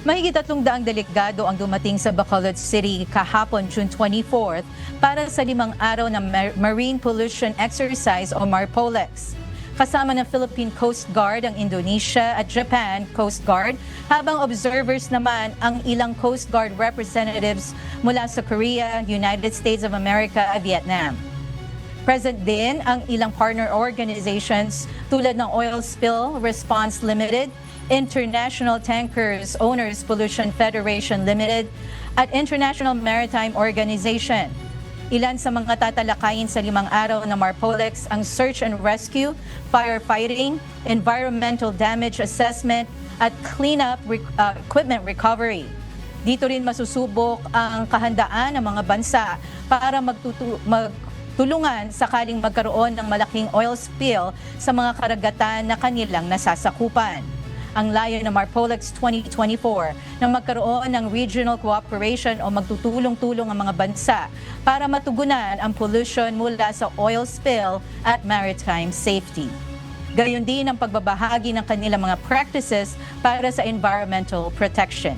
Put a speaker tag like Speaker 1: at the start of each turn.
Speaker 1: Mahigit 300 delegado ang dumating sa Bacolod City kahapon, June 24th, para sa 5 araw na Marine Pollution Exercise o MARPOLEX. Kasama ng Philippine Coast Guard ang Indonesia at Japan Coast Guard, habang observers naman ang ilang Coast Guard representatives mula sa Korea, United States of America at Vietnam. Present din ang ilang partner organizations tulad ng Oil Spill Response Limited, International Tankers Owners Pollution Federation Limited at International Maritime Organization. Ilan sa mga tatalakayin sa 5 araw na MARPOLEX ang search and rescue, firefighting, environmental damage assessment at cleanup equipment recovery. Dito rin masusubok ang kahandaan ng mga bansa para magtulungan sakaling magkaroon ng malaking oil spill sa mga karagatan na kanilang nasasakupan. Ang layo ng MARPOLEX 2024 na magkaroon ng regional cooperation o magtutulong-tulong ang mga bansa para matugunan ang pollution mula sa oil spill at maritime safety. Gayon din ang pagbabahagi ng kanilang mga practices para sa environmental protection.